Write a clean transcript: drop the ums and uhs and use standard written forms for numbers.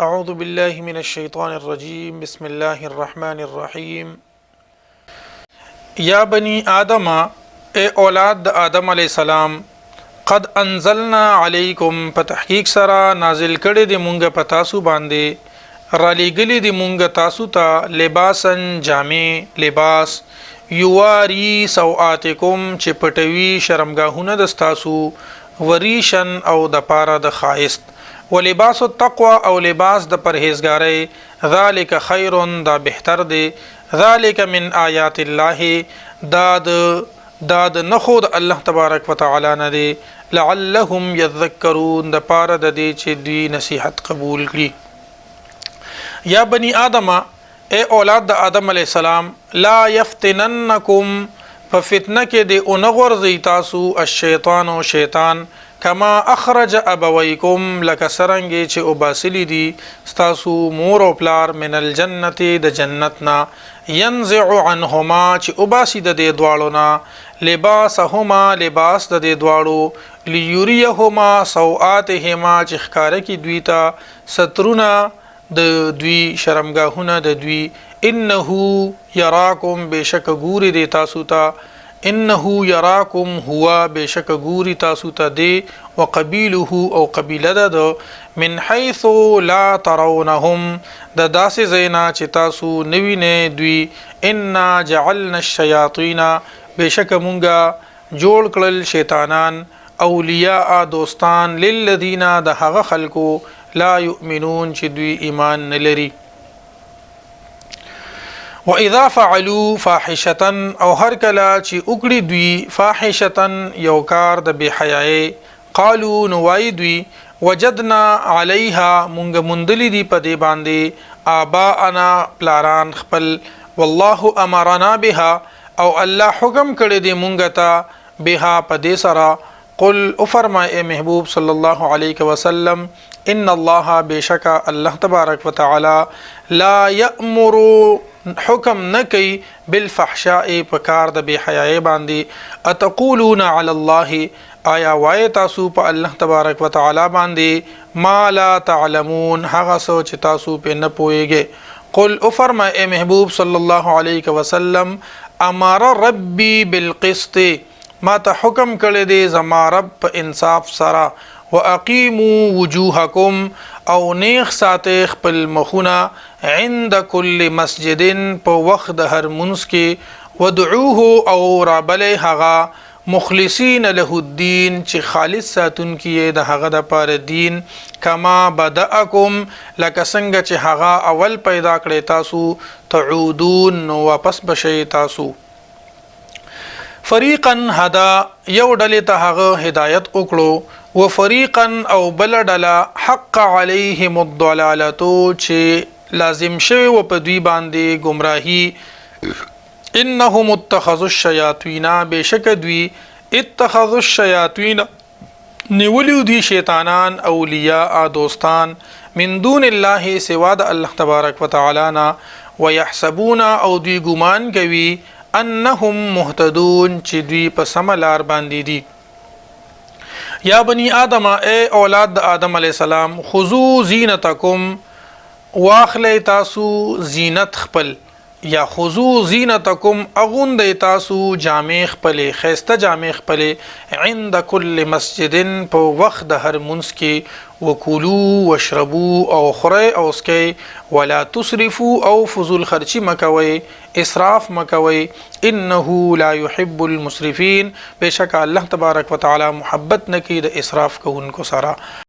اعوذ باللہ من الشیطان الرجیم بسم اللہ الرحمن الرحیم یا بنی آدم اے اولاد آدم علیہ السلام قد انزلنا علیکم په تحقیق سره نازل کړي دی مونږ په تاسو باندې را لېږلي دی مونږ تاسو ته لباسن جامې لباس یواری سوآتکم چې پټوي شرمګاهونه د ستاسو وریشن او د پاره د خایست ولباس التقوى او لباس د پرهیزګاری ذالک خیر دا بهتر دی ذالک من آیات الله دا نخود الله تبارک وتعالى نه دی لعلهم یذکرون د پاره د دې چې دوی نصیحت قبول کړي یا بنی آدم اے اولاد د آدم علیہ السلام لا یفتننکم ففتنه کې دی اونغورځي تاسو الشیطان او شیطان کما اخرج ابویکم لک سرنګي چې وباسلی دي ستاسو مور او پلار من الجنت د جنتنا ينزع عنهما چې وباسي د دې دواړو نه لباسهما لباس د دې دواړو ليريهما سوآتهما چې ښکار کی دوی ته سترونه د دوی شرمګاهونه د دوی انه یراکم بشک ګوري دی تاسو ته انه یراکم هو بشک ګوري تاسو ته دی وقبیله او قبیله د من حيث لا ترونهم د داسې زینا چې تاسو نوینه دوی ان جعلنا الشیاطین بشک مونږه جوړ کړل شیطانان اولیاء دوستان للذین د هغه خلکو لا یؤمنون چې دوی ایمان نه لري واذا فعلوا فاحشه او هر کله چې وکړي دوی فاحشه یو کار د بی حیاي قالوا نوای دوی وجدنا علیها مونږ مندلی دی په دې باندې آباءنا پلاران خپل والله امرنا بها او الله حکم کړی دی مونږ ته بها په دې سره قل او فرمای محبوب صلی الله علیه وسلم ان الله بشک الله تبارک وتعالى لا یأمر حکم نکی بالفحشاء پکار د بی حیاي باندې اتقولون علی الله آیا وای تاسو په الله تبارک وتعالى باندې ما لا تعلمون هغه سوچ تاسو په نه پويږئ قل او فرمای محبوب صلی الله علیه وسلم امر ربی بالقسط ما ته حکم کړی دی زما رب په انصاف سره واقیموا وجوهکم او نیخ ساته خپل مخونه عند کل مسجد په وخت د هر منځ کې ودعوه او رابله هغه مخلصین له الدین چې خالص ساتون کې د هغه د پاره دین کما بدأکم لک څنګه چې هغه اول پیدا کړی تاسو تعودون نو واپس بشئ تاسو فریقا هدا یو ډلې ته هغه هدایت وکړو وفریقا او بل ډله حق علیهم الضلالة چې لازم شوی و په دوی باندې گمراهی انهم اتخذوا الشیاطین بشک دوی اتخذوا الشیاطین نیولیو دی شیطانان اولیاء دوستان من دون الله سوا د الله تبارک وتعالى نا ويحسبون او دوی ګمان کوي انهم مهتدون چې دوی په سم لار باندې دي یا بنی آدم اے اولاد آدم علیہ السلام خذو زینتکم واخلی تاسو زینت خپل یا خذو زینتکم اغوند تاسو جامع خپل خیسته جامع خپل عند کل مسجد په وخت د هر منځ کې وکلوا واشربوا او خورئ او اسکئ ولا تسرفوا او فضول خرچی مکوئ اسراف مکوئ انه لا يحب المسرفین بشک الله تبارک وتعالى محبت نکی د اسراف کوونکو سره